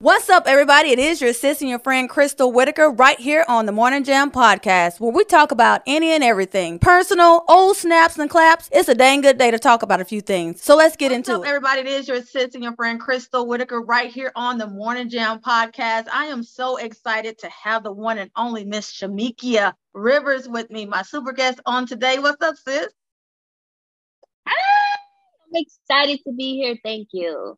What's up, everybody? It is your sis and your friend Crystal Whitaker right here on the Morning Jam podcast, where we talk about any and everything. Personal, old snaps and claps. It's a dang good day to talk about a few things. So let's get into it. Everybody, it is your sis and your friend Crystal Whitaker right here on the Morning Jam podcast. I am so excited to have the one and only Miss Shamekia Rivers with me, my super guest on today. What's up, sis? I'm excited to be here. Thank you.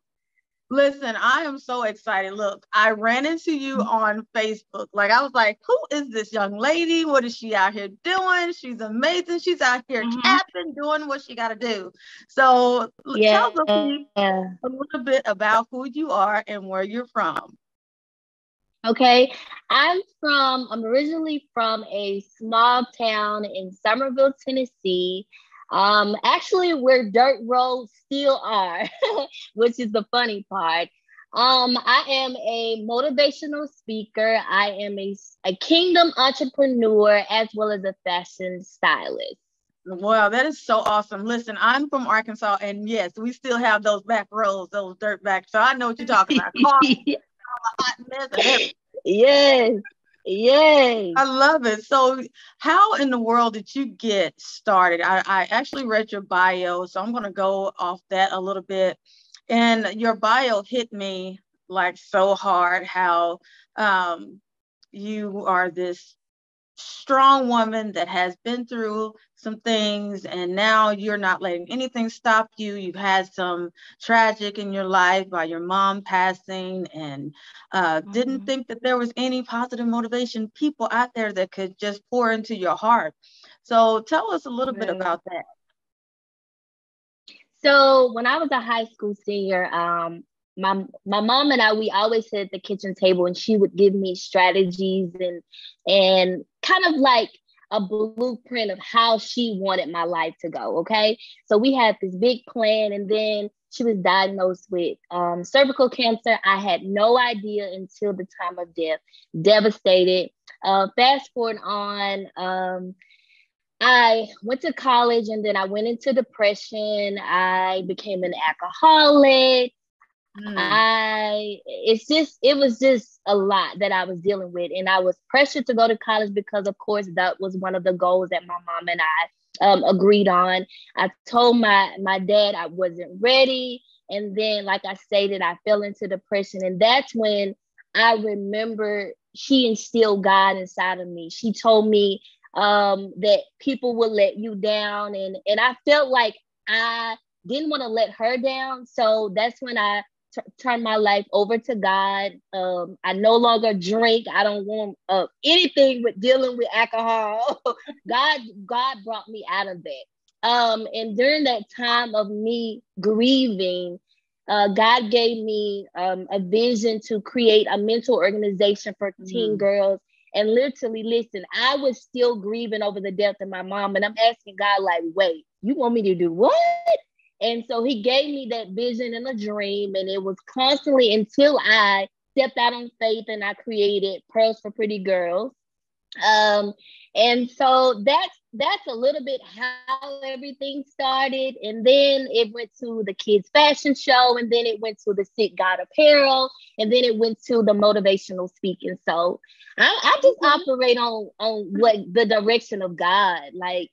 Listen, I am so excited. Look, I ran into you on Facebook. Like, I was like, who is this young lady? What is she out here doing? She's amazing. She's out here capping, doing what she got to do. So tell me a little bit about who you are and where you're from. Okay, I'm originally from a small town in Summerville, Tennessee. Actually where dirt roads still are, which is the funny part. I am a motivational speaker. I am a kingdom entrepreneur as well as a fashion stylist. Wow, that is so awesome. Listen, I'm from Arkansas, and yes, we still have those back roads, those dirt back. So I know what you're talking about. Hot mess and everything. Yes. Yay. I love it. So how in the world did you get started? I actually read your bio, so I'm going to go off that a little bit. And your bio hit me like so hard how you are this strong woman that has been through some things, and now you're not letting anything stop you. You've had some tragic in your life by your mom passing, and didn't think that there was any positive motivation people out there that could just pour into your heart. So tell us a little bit about that. So when I was a high school senior, my mom and I, we always sit at the kitchen table, and she would give me strategies and kind of like a blueprint of how she wanted my life to go. Okay. So we had this big plan, and then she was diagnosed with cervical cancer. I had no idea until the time of death. Devastated. Fast forward on, I went to college, and then I went into depression. I became an alcoholic. It was just a lot that I was dealing with, and I was pressured to go to college because, of course, that was one of the goals that my mom and I agreed on. I told my dad I wasn't ready, and then, like I stated, I fell into depression, and that's when I remember she instilled God inside of me. She told me that people will let you down, and I felt like I didn't want to let her down, so that's when I turn my life over to God. I no longer drink. I don't want anything with dealing with alcohol. God brought me out of that. And during that time of me grieving, God gave me a vision to create a mental organization for teen girls. And literally, listen, I was still grieving over the death of my mom, and I'm asking God, like, wait, you want me to do what? And so he gave me that vision and a dream, and it was constantly until I stepped out on faith and I created Pearls for Pretty Girls. And so that's a little bit how everything started. And then it went to the kids fashion show, and then it went to the Sick God apparel, and then it went to the motivational speaking. So I just operate on what the direction of God, like.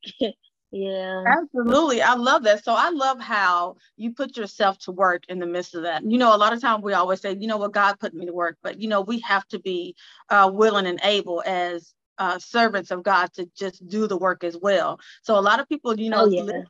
Yeah, absolutely. I love that. So I love how you put yourself to work in the midst of that. You know, a lot of times we always say, you know what, God put me to work, but you know, we have to be willing and able as servants of God to just do the work as well. So a lot of people, you know, listen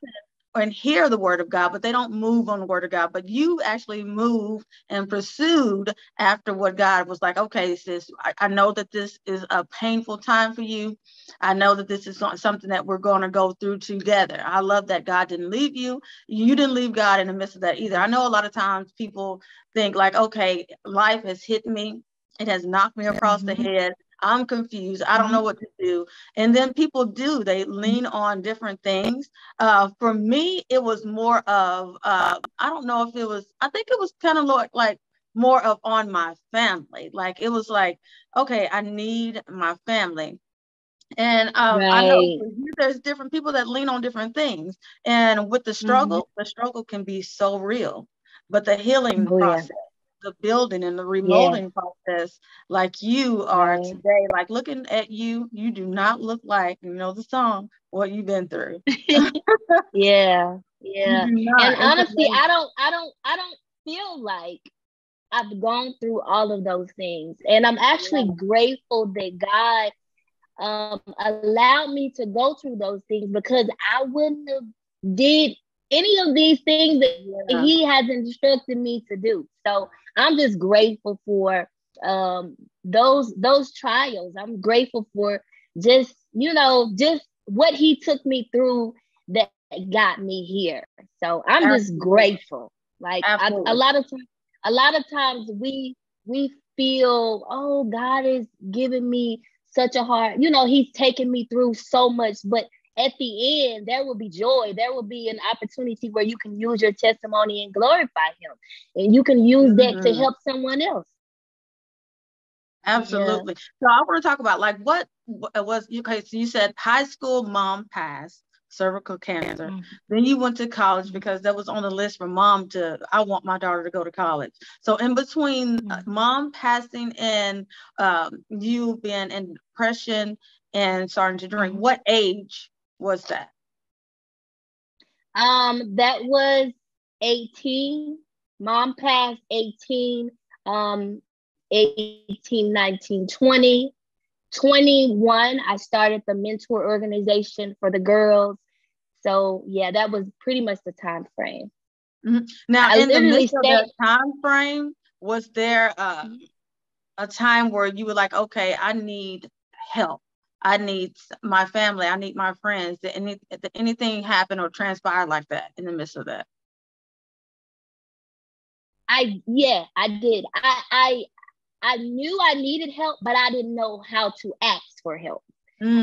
and hear the word of God, but they don't move on the word of God. But you actually moved and pursued after what God was like, okay, sis, I know that this is a painful time for you. I know that this is something that we're going to go through together. I love that God didn't leave you. You didn't leave God in the midst of that either. I know a lot of times people think like, okay, life has hit me. It has knocked me across the head. I'm confused. I don't know what to do. And then people do. They lean on different things. For me, it was more of, I don't know if it was, I think it was kind of like more of on my family. Like, it was like, okay, I need my family. And I know there's different people that lean on different things. And with the struggle can be so real. But the healing process the building and the Yeah. remodeling process like you are Right. today. Like looking at you, you do not look like, you know the song, what you've been through. Yeah. You Yeah. do And not. It's honestly, amazing. I don't feel like I've gone through all of those things. And I'm actually Yeah. grateful that God allowed me to go through those things, because I wouldn't have did any of these things that Yeah. he has instructed me to do. So I'm just grateful for um, those trials. I'm grateful for just, just what he took me through that got me here. So I'm just Absolutely. grateful. Like Absolutely. a lot of times we feel, oh, God is giving me such a hard, he's taken me through so much, but at the end, there will be joy. There will be an opportunity where you can use your testimony and glorify him. And you can use that to Mhm. help someone else. Yeah. Absolutely. So I want to talk about like what was okay. So you said high school, mom passed cervical cancer. Mhm. Then you went to college because that was on the list for mom to. I want my daughter to go to college. So in between mom passing and you being in depression and starting to drink, Mhm. what age was that? That was 18. Mom passed 18, 18, 19, 20. 21, I started the mentor organization for the girls. So yeah, that was pretty much the time frame. Mhm. Now, I in the literally midst of stayed. that time frame, was there a time where you were like, okay, I need help. I need my family. I need my friends. Did anything happen or transpire like that in the midst of that? Yeah, I did. I knew I needed help, but I didn't know how to ask for help.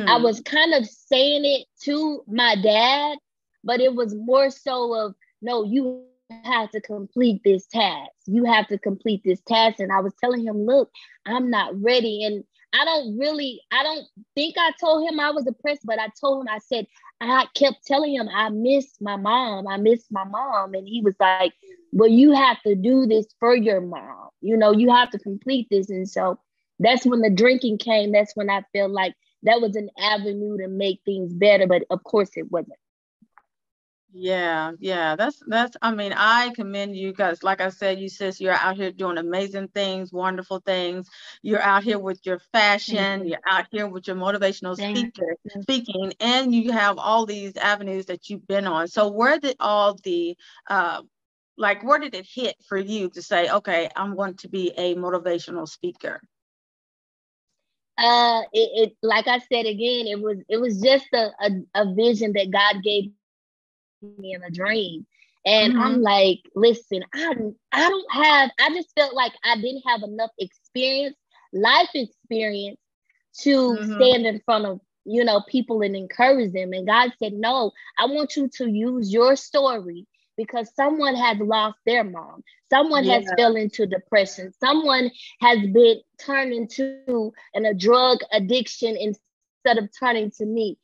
I was Mm, kind of saying it to my dad, but it was more so of, no, you have to complete this task. You have to complete this task. And I was telling him, look, I'm not ready. And I don't think I told him I was depressed, but I told him, I said, I kept telling him, I miss my mom. I miss my mom. And he was like, well, you have to do this for your mom. You have to complete this. And so that's when the drinking came. That's when I felt like that was an avenue to make things better, but of course it wasn't. yeah, yeah. That's. I mean, I commend you because, like I said, you sis, you're out here doing amazing things, wonderful things. You're out here with your Thank fashion. you. You're out here with your motivational Thank you. speaking, and you have all these avenues that you've been on. So, where did all the like where did it hit for you to say, okay, I'm going to be a motivational speaker? It like I said again, it was just a vision that God gave me in a dream. And I'm Mm-hmm. like, listen, I just felt like I didn't have enough life experience to Mm-hmm. stand in front of, people and encourage them. And God said, no, I want you to use your story, because someone has lost their mom. Someone Yeah, has fell into depression. Someone has been turned into a drug addiction instead of turning to me.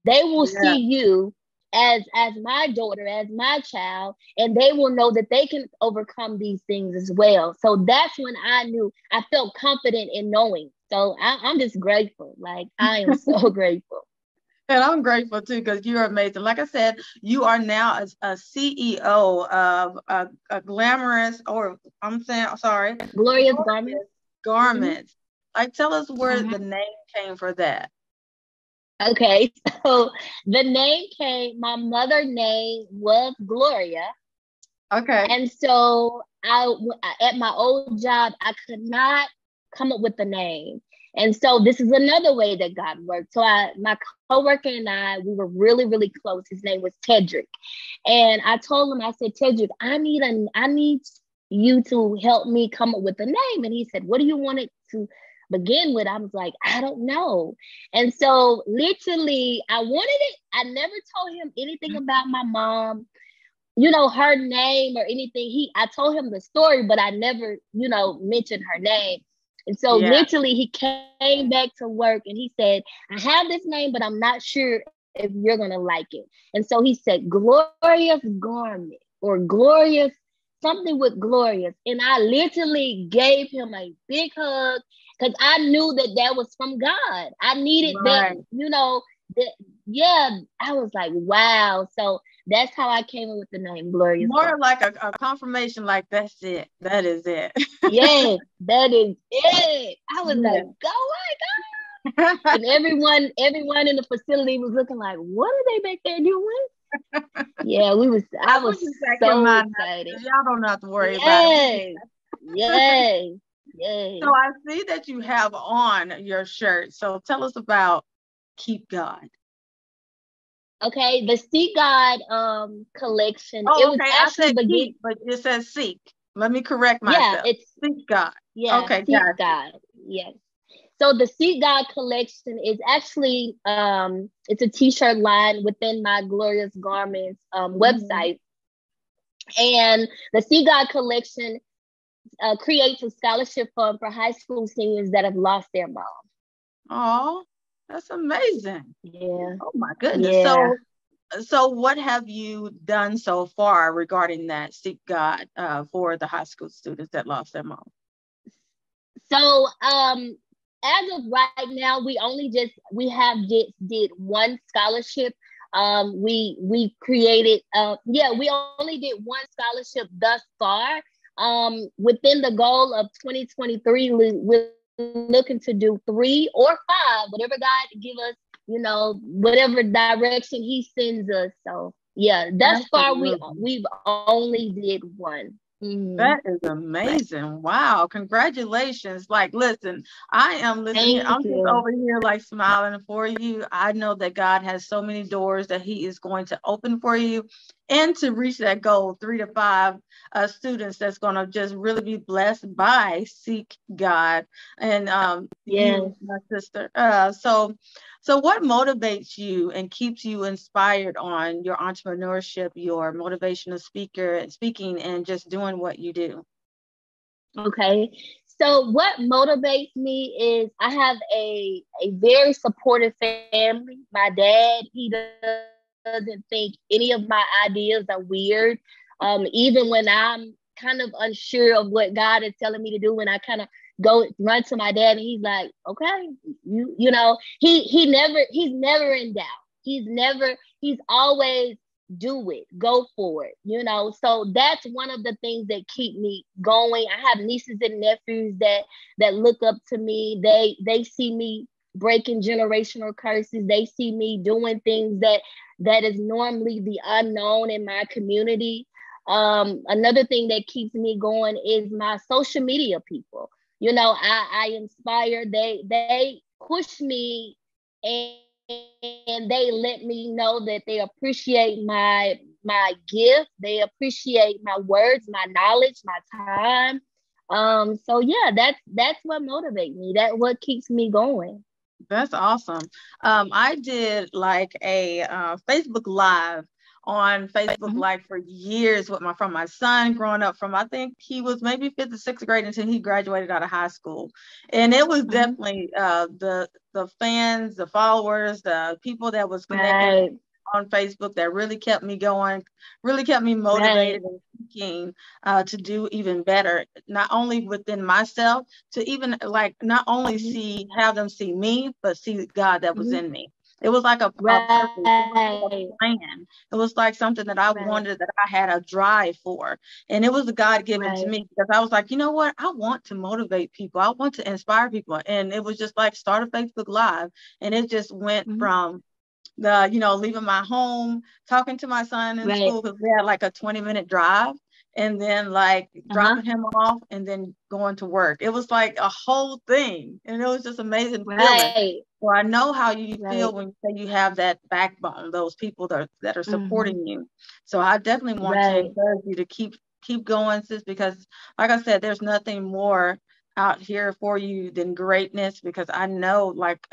They will yeah. see you as my daughter, as my child, and they will know that they can overcome these things as well. So that's when I felt confident in knowing. So I'm just grateful. Like, I am so grateful. And I'm grateful too because you're amazing. Like I said, you are now a CEO of a glamorous, or I'm saying, sorry, Glorious garment. gorgeous Mm-hmm. garments. Like, tell us where the Mm-hmm. name came for that. Okay, so the name came, my mother name was Gloria. Okay. And so at my old job, I could not come up with the name. And so this is another way that God worked. So my coworker and I, we were really, really close. His name was Tedrick. And I told him, I said, Tedrick, I need you to help me come up with a name. And he said, what do you want it to begin with? I was like, I don't know. And so literally I wanted it. I never told him anything about my mom, her name or anything. I told him the story, but I never, mentioned her name. And so Yeah. literally he came back to work and he said, I have this name, but I'm not sure if you're going to like it. And so he said, Glorious Garment or Glorious something with Glorious. And I literally gave him a big hug because I knew that was from God. I needed that, that, yeah, I was like, wow. So that's how I came up with the name Glorious. More like a confirmation, like, that's it. That is it. Yes, that is it. I was like, oh my God. And everyone in the facility was looking like, what are they back there doing? Yeah, I was so excited. Y'all don't have to worry about it. Yes. So I see that you have on your shirt. So tell us about Keep God. Okay, the Seek God collection. Oh, it was okay. actually I said keep, but it says seek. Let me correct myself. Yeah, it's Seek God. Yeah, okay, Seek God. Yes. So the Seek God collection is actually it's a t-shirt line within my Glorious Garments website. And the Seek God collection creates a scholarship fund for high school seniors that have lost their mom. Oh, that's amazing. Yeah. Oh my goodness. Yeah. So what have you done so far regarding that Seek God for the high school students that lost their mom? So as of right now, we have just did one scholarship. We created we only did one scholarship thus far. Within the goal of 2023, we're looking to do 3 or 5, whatever God give us, whatever direction he sends us. So yeah, thus far we've only did one. That is amazing. Wow. Congratulations. Like, listen, I am listening. I'm just over here like smiling for you. I know that God has so many doors that he is going to open for you, and to reach that goal, 3 to 5 students that's going to just really be blessed by Seek God. And you, my sister. So what motivates you and keeps you inspired on your entrepreneurship, your motivational speaking, and just doing what you do? Okay. So what motivates me is I have a very supportive family. My dad, he doesn't think any of my ideas are weird. Even when I'm kind of unsure of what God is telling me to do, and I kind of run to my dad, and he's like, okay, he's never in doubt. He's always do it, go for it, so that's one of the things that keep me going. I have nieces and nephews that look up to me. They see me breaking generational curses. They see me doing things that is normally the unknown in my community. Another thing that keeps me going is my social media people. I inspire. They push me, and they let me know that they appreciate my gift. They appreciate my words, my knowledge, my time. So yeah, that's what motivates me. That's what keeps me going. That's awesome. I did like a Facebook Live on Facebook Live for years from my son growing up from, I think he was maybe 5th or 6th grade until he graduated out of high school. And it was definitely the fans, the followers, the people that was connected on Facebook that really kept me going, really kept me motivated and thinking to do even better, not only within myself, to even like not only have them see me, but see God that was in me. It was like a purpose. It was like a plan. It was like something that I wanted, that I had a drive for. And it was a God given to me, because I was like, you know what? I want to motivate people. I want to inspire people. And it was just like start a Facebook Live. And it just went from leaving my home, talking to my son in school, because we had like a 20-minute drive, and then like dropping him off and then going to work. It was like a whole thing. And it was just amazing feeling. So I know how you feel when you say you have that backbone, those people that are supporting you. So I definitely want to encourage you to keep going, sis, because like I said, there's nothing more out here for you than greatness, because I know like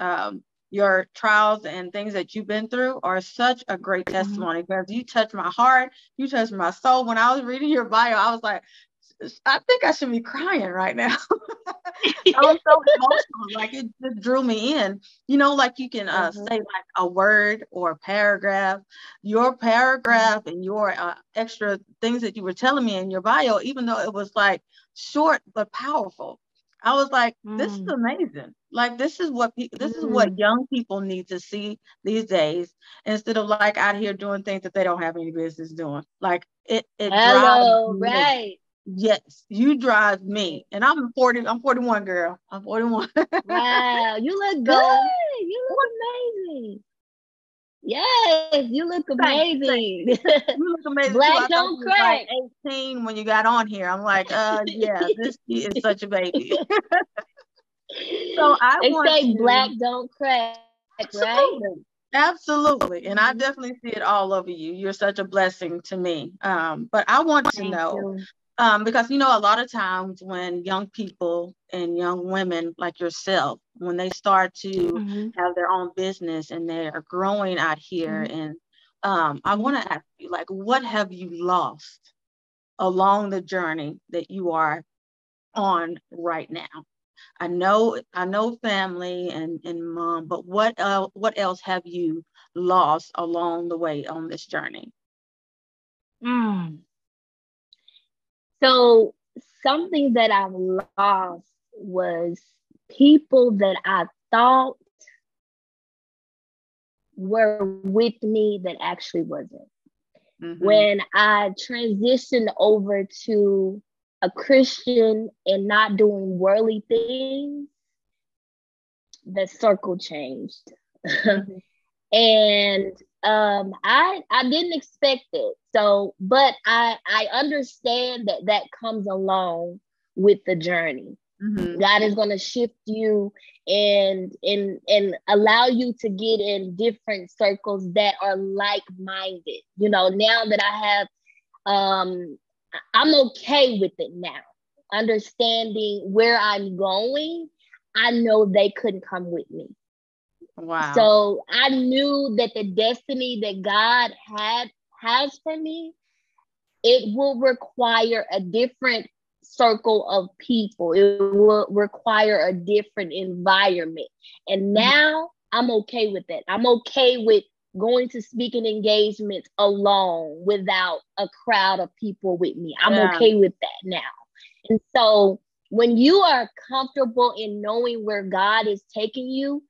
your trials and things that you've been through are such a great testimony, because you touched my heart, you touched my soul. When I was reading your bio, I was like, I think I should be crying right now. I'm so emotional. Like it just drew me in. Like you can say like a word or a paragraph. Your paragraph and your extra things that you were telling me in your bio, even though it was like short but powerful. I was like, this is amazing. Like this is what young people need to see these days, instead of like out here doing things that they don't have any business doing. Like it drives me. Right. Yes, you drive me. And I'm 40, I'm 41, girl. I'm 41. Wow, you look good. You look amazing. Yes, you look amazing. You look amazing too. Black I thought don't you was like crack. 18 when you got on here. I'm like, yeah, this is such a baby. So I They want say to black don't crack, right? absolutely. And I definitely see it all over you. You're such a blessing to me. But I want to know, because a lot of times when young people and young women like yourself, when they start to have their own business and they are growing out here, and I want to ask you, like, what have you lost along the journey that you are on right now? I know family and mom, but what else have you lost along the way on this journey? So something that I lost was people that I thought were with me that actually wasn't. When I transitioned over to a Christian and not doing worldly things, the circle changed. And I didn't expect it. So, but I understand that comes along with the journey. God is going to shift you and allow you to get in different circles that are like-minded. Now that I have, I'm okay with it now. Understanding where I'm going, I know they couldn't come with me. Wow. So I knew that the destiny that God has for me, it will require a different circle of people. It will require a different environment. And now I'm okay with that. I'm okay with going to speaking engagements alone without a crowd of people with me. I'm okay with that now. And so when you are comfortable in knowing where God is taking you,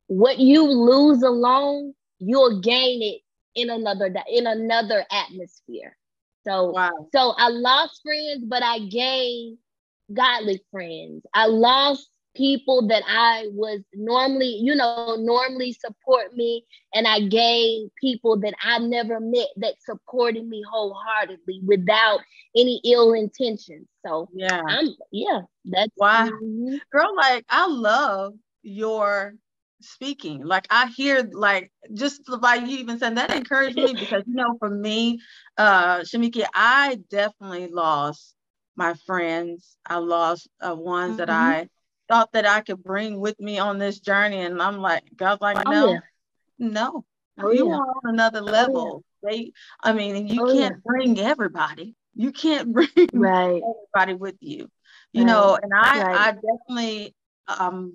what you lose alone, you'll gain it in another atmosphere. So, so I lost friends, but I gained godly friends. I lost people that I was normally support me, and I gained people that I never met that supported me wholeheartedly without any ill intentions. So that's wow. Girl, like I love your speaking. Like I hear, like, just by you even saying that encouraged me, because for me, Shamekia, I definitely lost my friends. I lost ones that I thought that I could bring with me on this journey, and I'm like, God's like, no, you are on another level. And you can't bring everybody. You can't bring everybody with you. And I definitely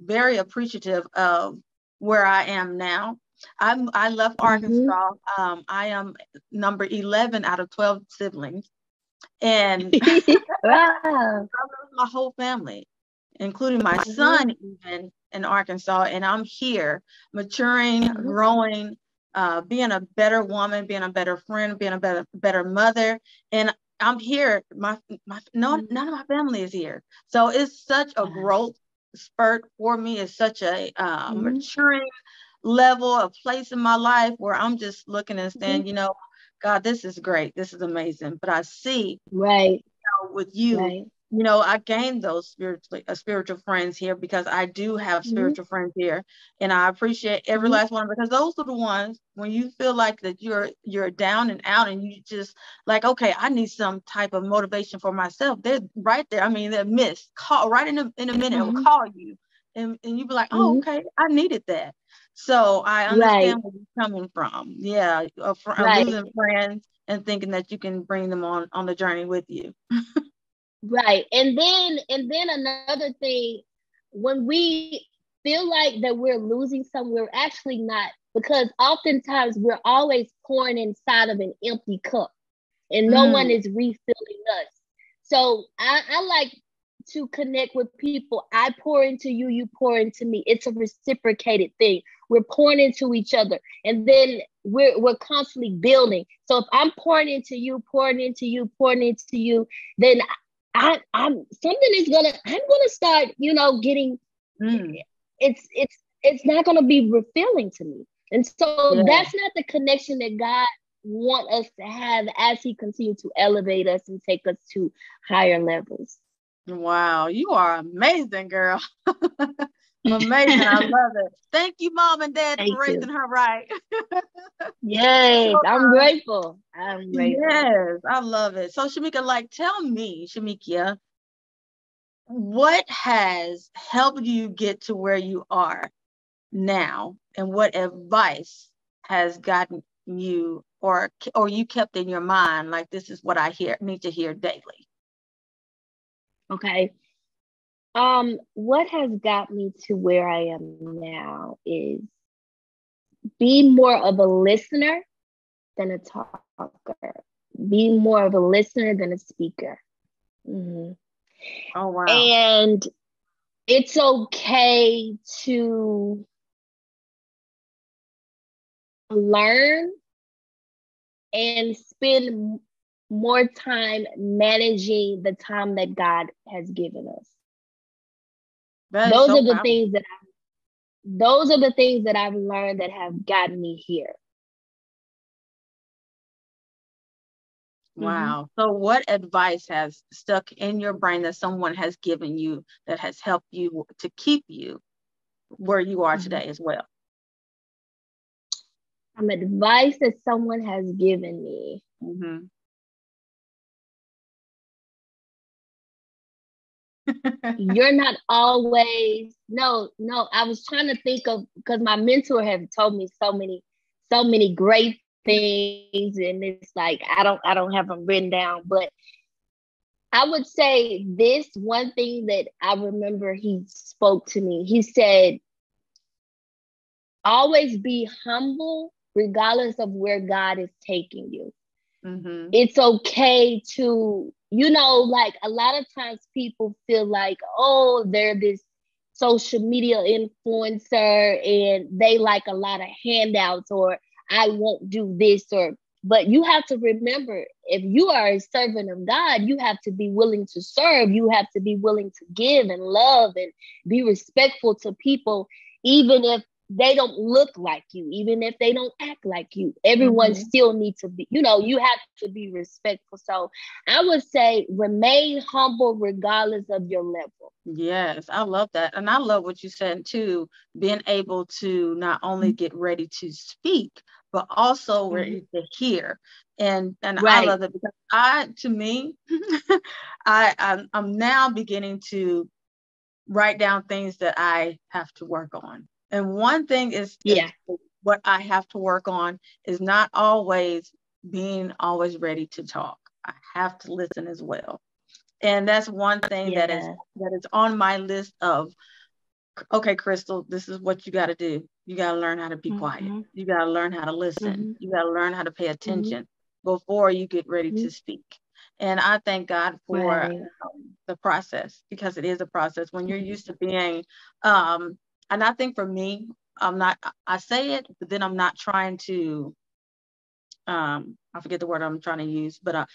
very appreciative of where I am now. I left Arkansas. I am number 11 out of 12 siblings. And I love my whole family, including my son, even in Arkansas. And I'm here maturing, growing, being a better woman, being a better friend, being a better mother. And I'm here. None of my family is here. So it's such a growth spurt for me. It's such a maturing level, a place in my life where I'm just looking and saying, God, this is great. This is amazing. But I see with you, I gained those spiritual friends here, because I do have spiritual friends here, and I appreciate every last one, because those are the ones when you feel like that you're down and out, and you just like, okay, I need some type of motivation for myself. They're right there. I mean, they're missed. Call right in a minute, will call you, and you be like, oh, okay, I needed that. So I understand where you're coming from. Yeah, losing friends and thinking that you can bring them on the journey with you. Right. And then another thing, when we feel like that we're losing something, we're actually not, because oftentimes we're always pouring inside of an empty cup and no one is refilling us. So I like to connect with people. I pour into you, you pour into me. It's a reciprocated thing. We're pouring into each other, and then we're constantly building. So if I'm pouring into you, pouring into you, pouring into you, then I'm gonna start, getting it's not gonna be refilling to me. And so that's not the connection that God want us to have as he continues to elevate us and take us to higher levels. Wow, you are amazing, girl. Amazing. I love it. Thank you, Mom and Dad, for raising her right. Yes, I'm grateful. I'm grateful. Yes, I love it. So, Shamekia, tell me, Shamekia, what has helped you get to where you are now, and what advice has gotten you or you kept in your mind, like, this is what I need to hear daily? Okay. What has got me to where I am now is be more of a listener than a talker. Be more of a listener than a speaker. Mm-hmm. Oh, wow. And it's okay to learn and spend more time managing the time that God has given us. Those are the things that I've learned that have gotten me here. Wow. Mm-hmm. So what advice has stuck in your brain that someone has given you that has helped you to keep you where you are today as well? Advice that someone has given me. You're not always, no, I was trying to think of, because my mentor has told me so many great things, and it's like I don't have them written down, but I would say this one thing that I remember he spoke to me. He said, always be humble regardless of where God is taking you. It's okay to, a lot of times people feel like, oh, they're this social media influencer and they like a lot of handouts, or I won't do this, but you have to remember, if you are a servant of God, you have to be willing to serve. You have to be willing to give and love and be respectful to people, even if they don't look like you, even if they don't act like you. Everyone still needs to be, you have to be respectful. So I would say remain humble regardless of your level. Yes, I love that. And I love what you said too, being able to not only get ready to speak, but also ready to hear. And right. I love it, because I'm now beginning to write down things that I have to work on. And one thing is what I have to work on is not always being always ready to talk. I have to listen as well. And that's one thing that is on my list of, okay, Crystal, this is what you got to do. You got to learn how to be quiet. You got to learn how to listen. You got to learn how to pay attention before you get ready to speak. And I thank God for the process, because it is a process when you're used to being, and I think for me, I say it, but then I'm not trying to, I forget the word I'm trying to use, but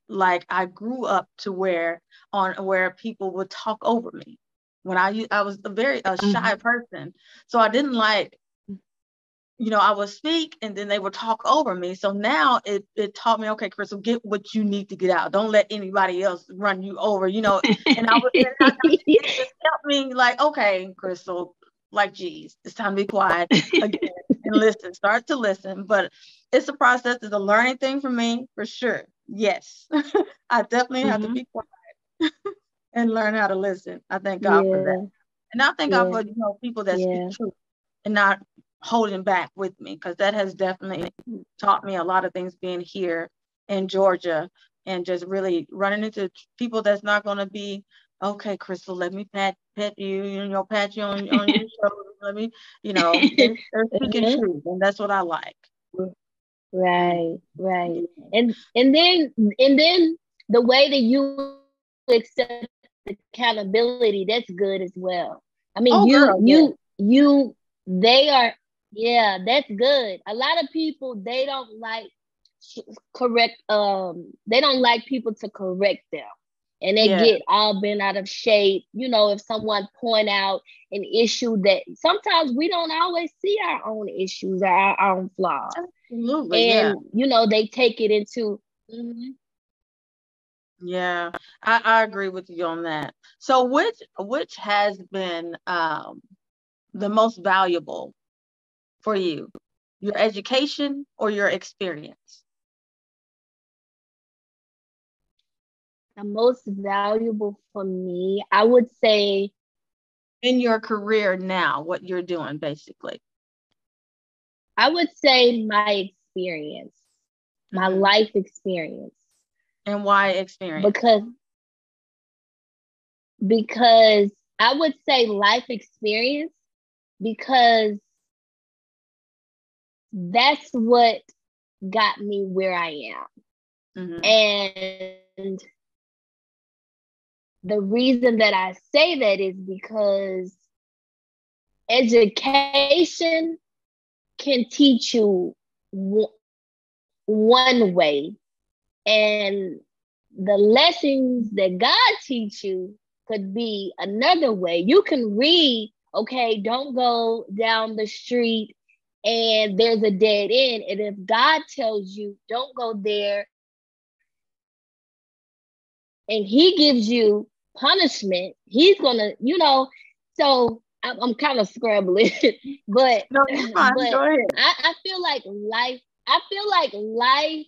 like I grew up to where people would talk over me when I was a very shy person. So I didn't like, I would speak and then they would talk over me. So now it taught me, okay, Crystal, get what you need to get out. Don't let anybody else run you over, and it just helped me, like, okay, Crystal, like, geez, it's time to be quiet again and listen, start to listen. But it's a process. It's a learning thing for me, for sure. Yes, I definitely have to be quiet and learn how to listen. I thank God for that. And I thank God for, people that speak truth and not holding back with me, because that has definitely taught me a lot of things being here in Georgia, and just really running into people that's not going to be okay, Crystal, let me pet you, pat you on your shoulder. Let me, they're speaking Uh-huh. truth, and that's what I like. Mm, Right, right. yeah. And then the way that you accept accountability, that's good as well. I mean, Oh, girl, yeah. they are, yeah, that's good. A lot of people, they don't like correct, they don't like people to correct them. And they Yeah. get all bent out of shape. If someone point out an issue that sometimes we don't always see our own issues or our own flaws. Absolutely, yeah. And they take it into. Mhm. Yeah. I agree with you on that. So which has been the most valuable for you? Your education or your experience? The most valuable for me, I would say, In your career now, what you're doing basically. my experience, my Hmm. life experience. And why experience? Because because I would say life experience, because that's what got me where I am. Hmm. And the reason that I say that is because education can teach you one way, and the lessons that God teach you could be another way. You can read, okay, don't go down the street and there's a dead end. And if God tells you don't go there and he gives you punishment, he's gonna, so I'm kind of scrambling, but No, you're fine. but Go ahead. I feel like life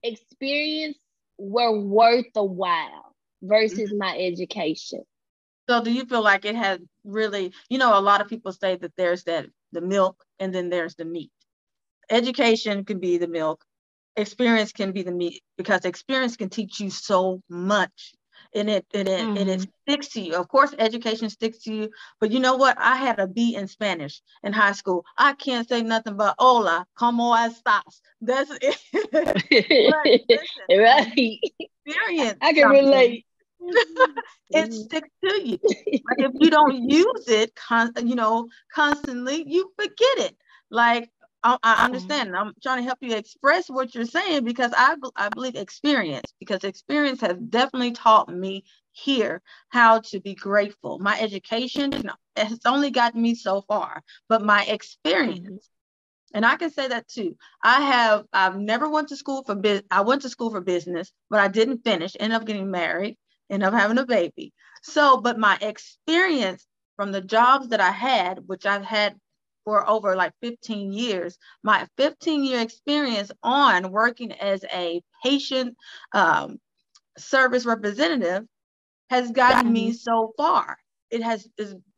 experience were worth a while versus Mhm. my education. So do you feel like it has really, a lot of people say that there's the milk and then there's the meat. Education can be the milk, experience can be the meat, because experience can teach you so much, and it Mm-hmm. sticks to you. Of course, education sticks to you, but you know what? I had a B in Spanish in high school. I can't say nothing but hola, como estas. That's it. But listen, when you Right. experience I can something, relate. it Mhm. sticks to you. Like if you don't use it, constantly, you forget it. Like I understand. I'm trying to help you express what you're saying, because I believe experience, because experience has definitely taught me here how to be grateful. My education has only gotten me so far, but my Mhm. experience, and I can say that too. I've never went to school for business. I went to school for business, but I didn't finish. Ended up getting married, ended up having a baby. So, but my experience from the jobs that I had, which I've had for over like 15 years, my 15-year experience on working as a patient um, service representative has gotten me Mhm. so far.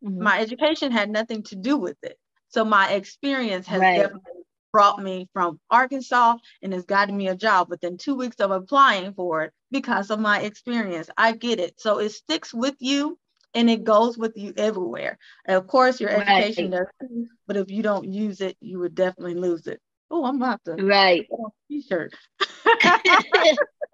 Mhm. My education had nothing to do with it. So my experience has Right. definitely brought me from Arkansas and has gotten me a job within 2 weeks of applying for it because of my experience. I get it. So it sticks with you and it goes with you everywhere. And of course, your education Right. does too, but if you don't use it, you would definitely lose it. Oh, I'm about to Right. put on a t-shirt.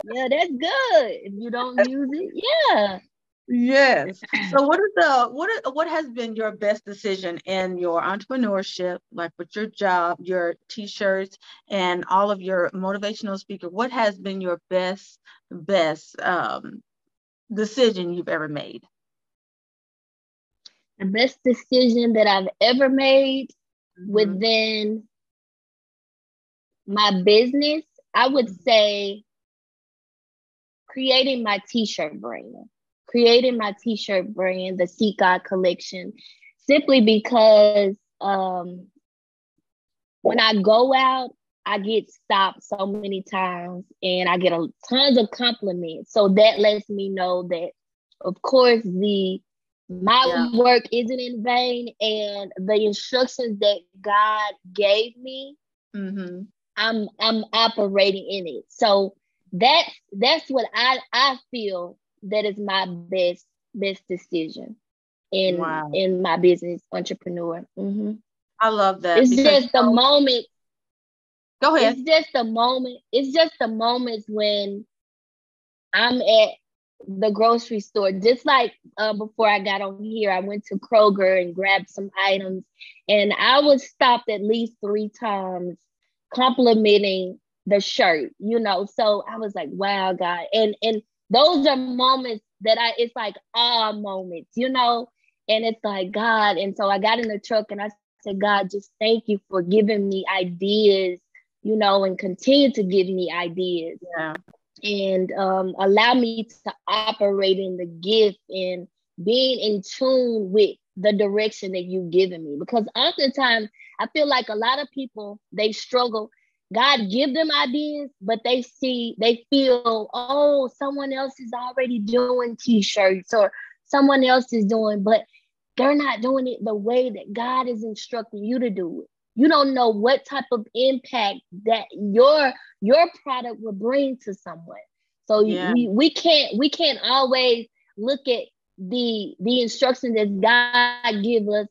Yeah, that's good. If you don't use it, yeah. Yes. So what has been your best decision in your entrepreneurship, like with your job, your t-shirts, and all of your motivational speaker? What has been your best decision you've ever made? The best decision that I've ever made Hmm. within my business, I would say creating my t-shirt brand. Creating my t-shirt brand, the Seek God collection, simply because when I go out, I get stopped so many times and I get tons of compliments. So that lets me know that, of course, the Yeah. my work isn't in vain, and the instructions that God gave me, Hmm. I'm operating in it. So that's what I feel that is my best best decision Wow. in my business entrepreneur. I love that It's because just the moment. go ahead. It's just the moment. It's just the moments when I'm at the grocery store. Just like before I got on here, I went to Kroger and grabbed some items, and I was stopped at least 3 times complimenting the shirt. So I was like, "Wow, God!" And those are moments that it's like moments. And it's like, God. And so I got in the truck and I said, God, just thank you for giving me ideas, and continue to give me ideas. Yeah. And allow me to operate in the gift and being in tune with the direction that you've given me. Because oftentimes I feel like a lot of people, they struggle. God give them ideas, but they feel, oh, someone else is already doing t-shirts or someone else is doing, but they're not doing it the way that God is instructing you to do it. You don't know what type of impact that your product will bring to someone. So Yeah. we can't always look at the instruction that God give us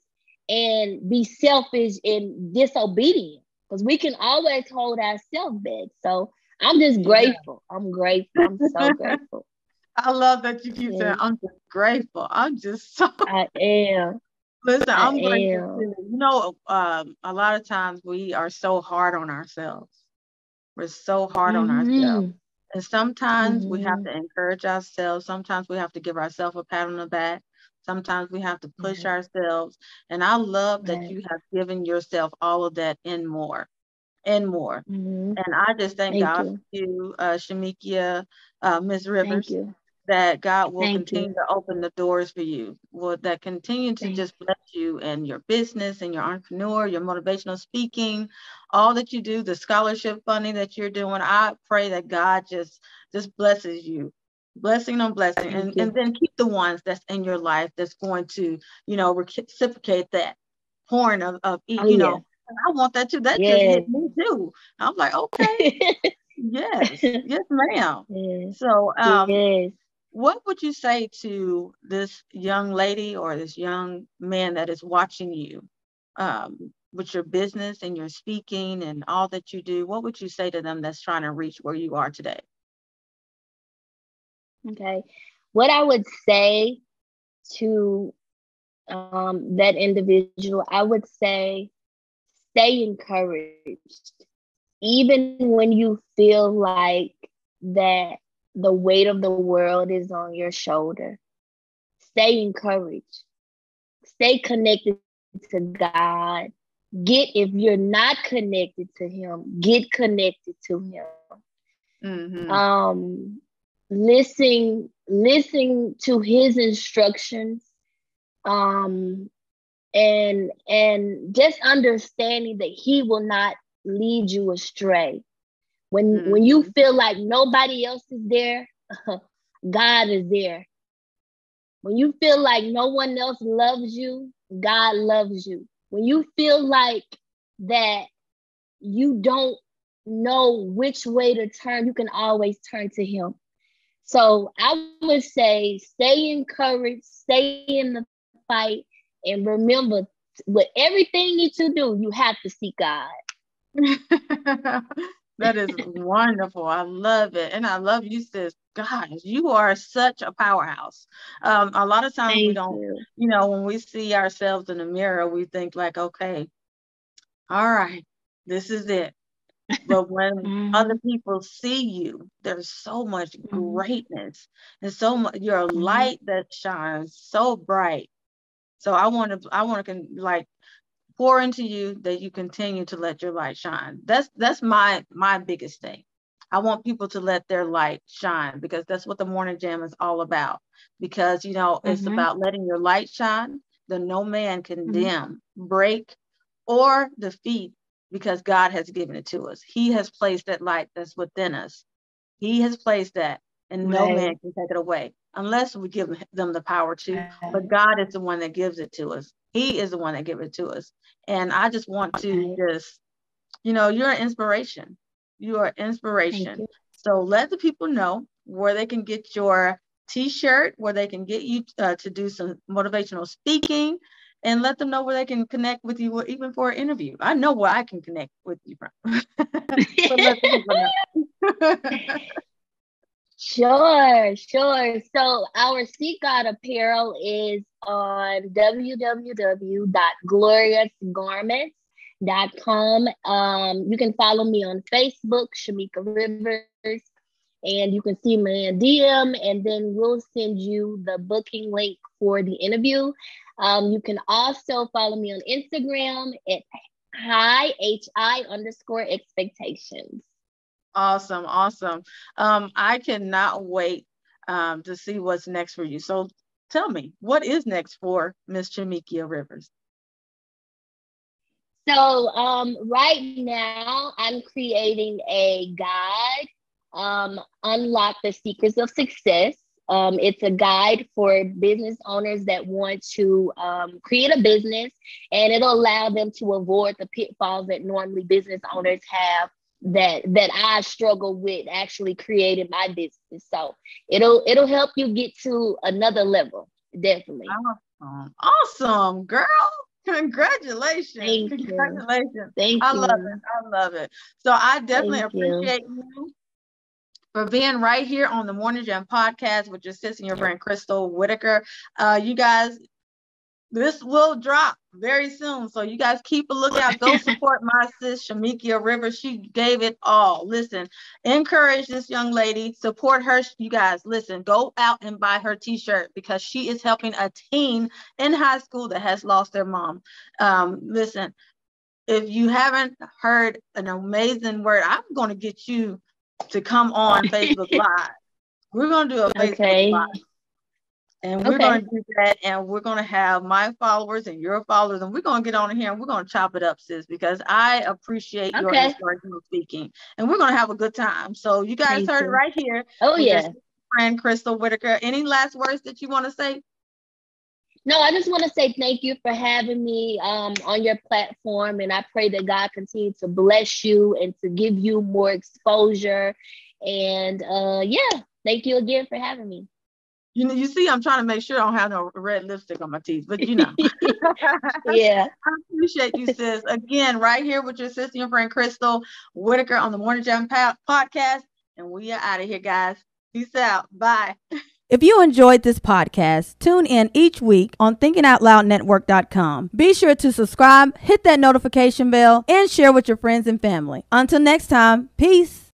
and be selfish and disobedient, because we can always hold ourselves back. So I'm just grateful. I'm grateful. I'm so grateful. I love that you keep saying, I'm just grateful. I'm just so. I am. Listen, I'm grateful too. A lot of times we are so hard on ourselves. We're so hard on ourselves. And sometimes we have to encourage ourselves. Sometimes we have to give ourselves a pat on the back. Sometimes we have to push ourselves. And I love that you have given yourself all of that and more. And more. And I just thank God for you, Shamekia, Ms. Rivers. Thank you. That God will continue to open the doors for you, that continue to just bless you and your business and your entrepreneur, your motivational speaking, all that you do, the scholarship funding that you're doing. I pray that God just blesses you, blessing on blessing, and then keep the ones that's in your life that's going to, reciprocate that pouring of I want that too. That just hit me too. I'm like, okay, yes, ma'am. So, what would you say to this young lady or this young man that is watching you with your business and your speaking and all that you do? What would you say to them that's trying to reach where you are today? Okay. What I would say to that individual, I would say, stay encouraged. Even when you feel like that the weight of the world is on your shoulder, stay encouraged. Stay connected to God. If you're not connected to Him, get connected to Him. Listen to His instructions. And just understanding that He will not lead you astray. When you feel like nobody else is there, God is there. When you feel like no one else loves you, God loves you. When you feel like that you don't know which way to turn, you can always turn to Him. So I would say, stay encouraged, stay in the fight, and remember, with everything that you do, you have to seek God. That is wonderful. I love it. And I love you, sis. Gosh, you are such a powerhouse. A lot of times we don't, when we see ourselves in the mirror, we think like, okay, all right, this is it. But when other people see you, there's so much greatness and so much, you're a light that shines so bright. So I want to like pour into you that you continue to let your light shine. That's my biggest thing. I want people to let their light shine, because that's what the Morning Jam is all about. Because, it's about letting your light shine, that no man can dim, break, or defeat, because God has given it to us. He has placed that light that's within us. He has placed that, and no man can take it away unless we give them the power to. But God is the one that gives it to us. He is the one that gives it to us. And I just want to you're an inspiration. You are inspiration. So let the people know where they can get your t-shirt where they can get you to do some motivational speaking, and let them know where they can connect with you, even for an interview. I know where I can connect with you from. So let people know. Sure. So our Seek God apparel is on www.gloriousgarments.com. You can follow me on Facebook, Shamekia Rivers, and you can see me in DM, and then we'll send you the booking link for the interview. You can also follow me on Instagram at HI_expectations. Awesome. I cannot wait to see what's next for you. So tell me, what is next for Miss Shamekia Rivers? So right now I'm creating a guide, Unlock the Secrets of Success. It's a guide for business owners that want to create a business, and it'll allow them to avoid the pitfalls that normally business owners have that I struggle with actually creating my business. So it'll help you get to another level, definitely. Awesome, girl. Congratulations. Congratulations. I love it. So I definitely appreciate you for being right here on the Morning Jam podcast with your sister and your friend Crystal Whitaker. You guys, this will drop very soon, so you guys keep a lookout. Go support my sis Shamekia Rivers. She gave it all. Listen, encourage this young lady, support her. You guys, listen, go out and buy her t-shirt, because she is helping a teen in high school that has lost their mom. Listen, if you haven't heard an amazing word, I'm going to get you to come on Facebook Live. We're going to do a Facebook Live. And we're going to do that, and we're going to have my followers and your followers, and we're going to get on here and we're going to chop it up, sis, because I appreciate your inspirational speaking, and we're going to have a good time. So you guys heard it right here. Oh, yeah. Your friend Crystal Whitaker. Any last words that you want to say? No, I just want to say thank you for having me on your platform, and I pray that God continue to bless you and to give you more exposure. And thank you again for having me. You see, I'm trying to make sure I don't have no red lipstick on my teeth, but Yeah. I appreciate you, sis. Again, right here with your sister and friend Crystal Whitaker on the Morning Jam podcast. And we are out of here, guys. Peace out. Bye. If you enjoyed this podcast, tune in each week on thinkingoutloudnetwork.com. Be sure to subscribe, hit that notification bell, and share with your friends and family. Until next time, peace.